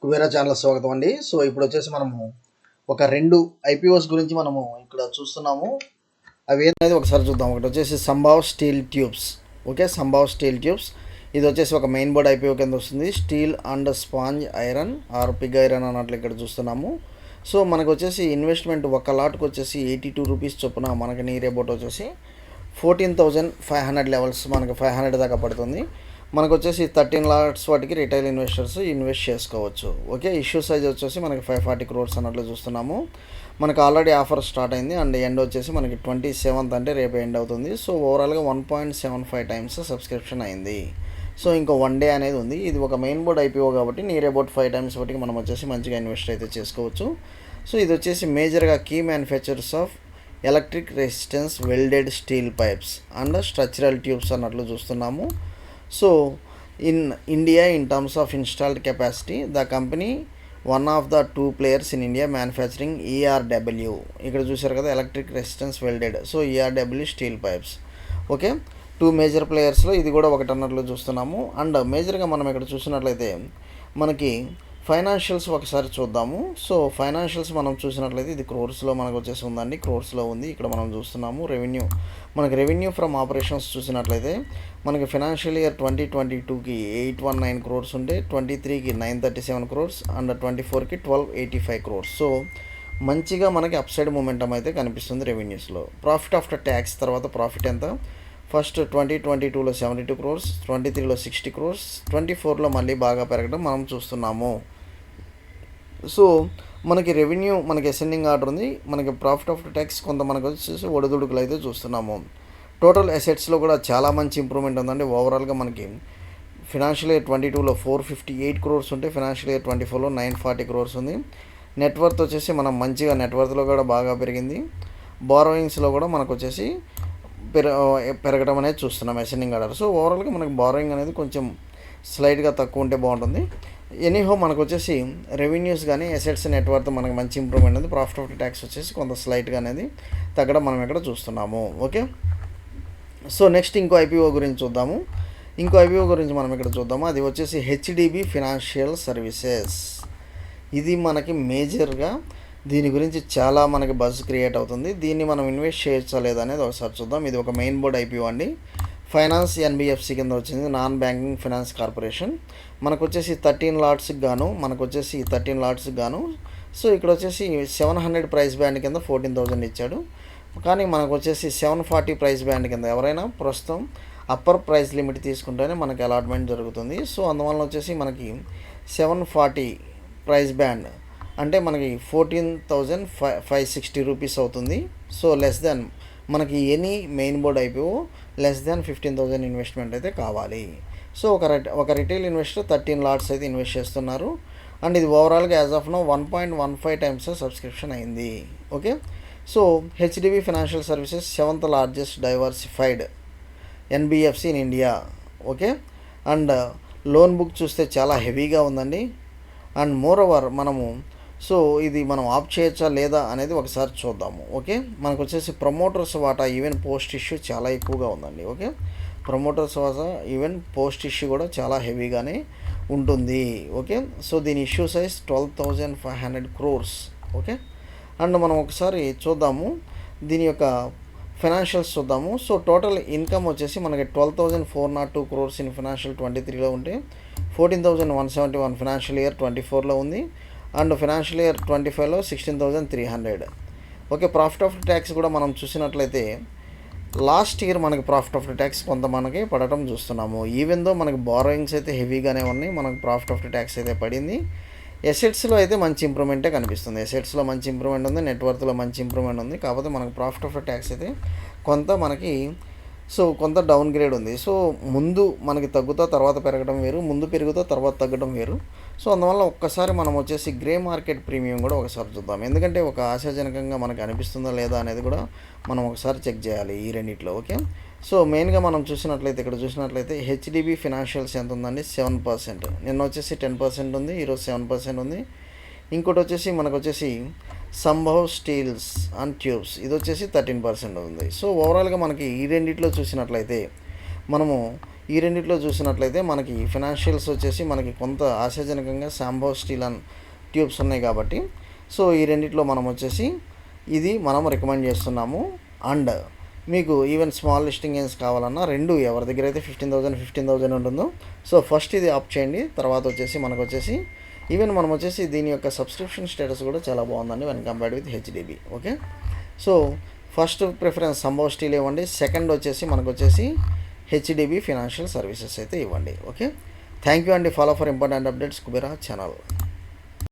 Kubera channel స్వాగతం అండి. So ఇప్పుడు వచ్చేసి మనము ఒక 2 ఐపీఓస్ గురించి మనము ఇక్కడ చూస్తున్నాము. అవి ఏంటనేది ఒకసారి చూద్దాం. ఒకటి వచ్చేసి Sambhav steel tubes. Okay, Sambhav steel tubes ఇది వచ్చేసి ఒక మెయిన్ బోర్డ్ ఐపీఓ కింద వస్తుంది. Steel and sponge iron or pig iron అన్నట్లు ఇక్కడ చూస్తున్నాము. సో మనకు వచ్చేసి ఇన్వెస్ట్మెంట్ ఒక లాట్కి వచ్చేసి 82 రూపీస్ చొప్పున మనకి నియర్ అబౌట్ వచ్చేసి 14,500 లెవెల్స్ మనకి 500 దాకా పడుతుంది. మనకు వచ్చేసి 13 లాట్స్ వాటికి రిటైల్ ఇన్వెస్టర్స్ ఇన్వెస్ట్ చేసుకోవచ్చు. ఓకే, ఇష్యూ సైజ్ వచ్చేసి మనకి 540 crores అన్నట్లు చూస్తున్నాము. మనకు ఆల్రెడీ ఆఫర్ స్టార్ట్ అయింది అండ్ ఎండ్ వచ్చేసి మనకి 27th అంటే రేపు ఎండ్ అవుతుంది. సో ఓవరాల్గా 1.75 times సబ్స్క్రిప్షన్ అయింది. సో ఇంకో 1 day అనేది ఉంది. ఇది ఒక మెయిన్ బోర్డ్ ఐపీఓ కాబట్టి నియర్ అబౌట్ 5 times వాటికి మనం వచ్చేసి మంచిగా ఇన్వెస్ట్ అయితే చేసుకోవచ్చు. సో ఇది వచ్చేసి మేజర్గా key manufacturers of electric resistance welded steel pipes and structural tubes అన్నట్లు చూస్తున్నాము. So in India, in terms of installed capacity, the company one of the 2 players in India manufacturing ERW. ఇక్కడ చూసారు కదా, electric resistance welded. So ERW steel pipes. Okay, 2 major ప్లేయర్స్లో ఇది కూడా ఒకటి అన్నట్లు చూస్తున్నాము. అండ్ మేజర్గా మనం ఇక్కడ చూసినట్లయితే మనకి ఫైనాన్షియల్స్ ఒకసారి చూద్దాము. సో ఫైనాన్షియల్స్ మనం చూసినట్లయితే ఇది క్రోర్స్లో మనకు వచ్చేసి ఉందండి, క్రోర్స్లో ఉంది. ఇక్కడ మనం చూస్తున్నాము రెవెన్యూ ఫ్రమ్ ఆపరేషన్స్ చూసినట్లయితే మనకి ఫైనాన్షియల్ ఇయర్ 2022కి 819 crores ఉంటే 23కి 937 crores అండ్ 24కి 1285 crores. సో మంచిగా మనకి అప్సైడ్ మూమెంటం అయితే కనిపిస్తుంది రెవెన్యూస్లో. ప్రాఫిట్ ఆఫ్టర్ ట్యాక్స్ తర్వాత ప్రాఫిట్ ఎంత, ఫస్ట్ 2022లో 72 crores, 23లో 60 crores, 24లో మళ్ళీ బాగా పెరగడం మనం చూస్తున్నాము. సో మనకి రెవెన్యూ మనకి అసెండింగ్ ఆర్డర్ ఉంది. మనకి ప్రాఫిట్ ఆఫ్టర్ ట్యాక్స్ కొంత మనకు వచ్చేసి ఒడిదుడుకులు అయితే చూస్తున్నాము. టోటల్ అసెట్స్లో కూడా చాలా మంచి ఇంప్రూవ్మెంట్ ఉందండి. ఓవరాల్గా మనకి ఫినాన్షియల్ ఇయర్ 22లో 458 crores ఉంటే ఫినాన్షియల్ ఇయర్ 24లో 940 crores ఉంది. నెట్వర్త్ వచ్చేసి మనం మంచిగా నెట్వర్త్లో కూడా బాగా పెరిగింది. బారోయింగ్స్లో కూడా మనకు వచ్చేసి పెరగడం అనేది చూస్తున్నాం అసెండింగ్ ఆర్డర్. సో ఓవరాల్గా మనకి బారోయింగ్ అనేది కొంచెం స్లైట్గా తక్కువ ఉంటే బాగుంటుంది. ఎనీహో మనకు వచ్చేసి రెవెన్యూస్ కానీ అసెట్స్ నెట్వర్త్ మనకు మంచి ఇంప్రూవ్మెంట్ ఉంది. ప్రాఫిట్ ఆఫ్టర్ ట్యాక్స్ వచ్చేసి కొంత స్లైట్గా అనేది తగ్గడం మనం ఇక్కడ చూస్తున్నాము. ఓకే, సో నెక్స్ట్ ఇంకో ఐపీఓ గురించి చూద్దాము. మనం ఇక్కడ చూద్దాము. అది వచ్చేసి హెచ్డిబి ఫినాన్షియల్ సర్వీసెస్. ఇది మనకి మేజర్గా దీని గురించి చాలా మనకి బజ్ క్రియేట్ అవుతుంది. దీన్ని మనం ఇన్వెస్ట్ చేయొచ్చా లేదా అనేది ఒకసారి చూద్దాం. ఇది ఒక మెయిన్ బోర్డ్ ఐపీఓ అండి. ఫైనాన్స్ ఎన్బిఎఫ్సి కింద వచ్చింది, నాన్ బ్యాంకింగ్ ఫైనాన్స్ కార్పొరేషన్. మనకు వచ్చేసి 13 లాట్స్కి గాను సో ఇక్కడ వచ్చేసి 700 ప్రైస్ బ్యాండ్ కింద 14,000 ఇచ్చాడు. కానీ మనకు వచ్చేసి 740 ప్రైస్ బ్యాండ్ కింద ఎవరైనా ప్రస్తుతం అప్పర్ ప్రైస్ లిమిట్ తీసుకుంటేనే మనకి అలాట్మెంట్ జరుగుతుంది. సో అందువల్ల వచ్చేసి మనకి 740 ప్రైస్ బ్యాండ్ అంటే మనకి 14,560 రూపీస్ అవుతుంది. సో లెస్ దెన్ మనకి any main board IPO less than 15,000 investment అయితే కావాలి. సో ఒక రిటైల్ ఇన్వెస్టర్ 13 లాట్స్ అయితే ఇన్వెస్ట్ చేస్తున్నారు. అండ్ ఇది ఓవరాల్గా as of now 1.15 times subscription అయింది. Okay, so HDB financial services 7th largest diversified NBFC in India. Okay, and loan book చూస్తే చాలా హెవీగా ఉందండి. అండ్ మోర్ ఓవర్ సో ఇది మనం ఆప్ చేయొచ్చా లేదా అనేది ఒకసారి చూద్దాము. ఓకే, మనకు వచ్చేసి ప్రమోటర్స్ వాటా ఈవెన్ పోస్ట్ ఇష్యూ చాలా ఎక్కువగా ఉందండి. ఓకే, ప్రమోటర్స్ వాటా ఈవెన్ పోస్ట్ ఇష్యూ కూడా చాలా హెవీగానే ఉంటుంది. ఓకే, సో దీని issue size 12,500 crores. Okay, and మనం ఒకసారి చూద్దాము దీని యొక్క ఫైనాన్షియల్స్ చూద్దాము. సో టోటల్ ఇన్కమ్ వచ్చేసి మనకి 12,402 crores ఇన్ ఫైనాన్షియల్ 23లో ఉంటే 14,171 ఫైనాన్షియల్ ఇయర్ 24లో ఉంది. అండ్ ఫైనాన్షియల్ ఇయర్ 25లో 16,300. ఓకే, ప్రాఫిట్ ఆఫ్టర్ ట్యాక్స్ కూడా మనం చూసినట్లయితే లాస్ట్ ఇయర్ మనకి ప్రాఫిట్ ఆఫ్టర్ ట్యాక్స్ కొంత మనకి పడటం చూస్తున్నాము. ఈవెన్ దో మనకి బారోయింగ్స్ అయితే హెవీగానే ఉన్నాయి, మనకు ప్రాఫిట్ ఆఫ్టర్ ట్యాక్స్ అయితే పడింది. ఎసెట్స్లో అయితే మంచి ఇంప్రూవ్మెంటే కనిపిస్తుంది. ఎసెట్స్లో మంచి ఇంప్రూవ్మెంట్ ఉంది, నెట్వర్త్లో మంచి ఇంప్రూవ్మెంట్ ఉంది. కాకపోతే మనకు ప్రాఫిట్ ఆఫ్టర్ ట్యాక్స్ అయితే కొంత డౌన్ గ్రేడ్ ఉంది. సో ముందు మనకి తగ్గుతా తర్వాత పెరగడం వేరు, ముందు పెరుగుతా తర్వాత తగ్గడం వేరు. సో అందువల్ల ఒక్కసారి మనం వచ్చేసి గ్రే మార్కెట్ ప్రీమియం కూడా ఒకసారి చూద్దాం. ఎందుకంటే ఒక ఆశాజనకంగా మనకు అనిపిస్తుందా లేదా అనేది కూడా మనం ఒకసారి చెక్ చేయాలి ఈ రెండిట్లో. ఓకే, సో మెయిన్గా మనం ఇక్కడ చూసినట్లయితే హెచ్డిబి ఫినాన్షియల్స్ ఎంత ఉందండి, 7%. నిన్న వచ్చేసి 10% ఉంది, ఈరోజు 7% ఉంది. ఇంకోటి వచ్చేసి మనకు వచ్చేసి సంభవ్ స్టీల్స్ అండ్ ట్యూబ్స్ ఇది వచ్చేసి 13% ఉంది. సో ఓవరాల్గా మనకి ఈ రెండిట్లో చూసినట్లయితే మనము ఈ రెండిట్లో చూసినట్లయితే మనకి ఫినాన్షియల్స్ వచ్చేసి మనకి కొంత ఆశాజనకంగా సంభవ్ స్టీల్ అండ్ ట్యూబ్స్ ఉన్నాయి కాబట్టి సో ఈ రెండిట్లో మనం వచ్చేసి ఇది మనం రికమెండ్ చేస్తున్నాము. అండ్ మీకు ఈవెన్ స్మాల్ లిస్టింగ్ గెయిన్స్ కావాలన్నా రెండు ఎవరి దగ్గర అయితే 15,000 ఉంటుందో సో ఫస్ట్ ఇది ఆప్ చేయండి. తర్వాత వచ్చేసి మనకు వచ్చేసి ఈవెన్ మనం వచ్చేసి దీని యొక్క సబ్స్క్రిప్షన్ స్టేటస్ కూడా చాలా బాగుందండి when compared with HDB. Okay, so first preference Sambhav steel ఇవ్వండి. సెకండ్ వచ్చేసి మనకు వచ్చేసి హెచ్డిబి ఫినాన్షియల్ సర్వీసెస్ అయితే ఇవ్వండి. ఓకే, థ్యాంక్ యూ అండి. Follow for important updates Kubera channel.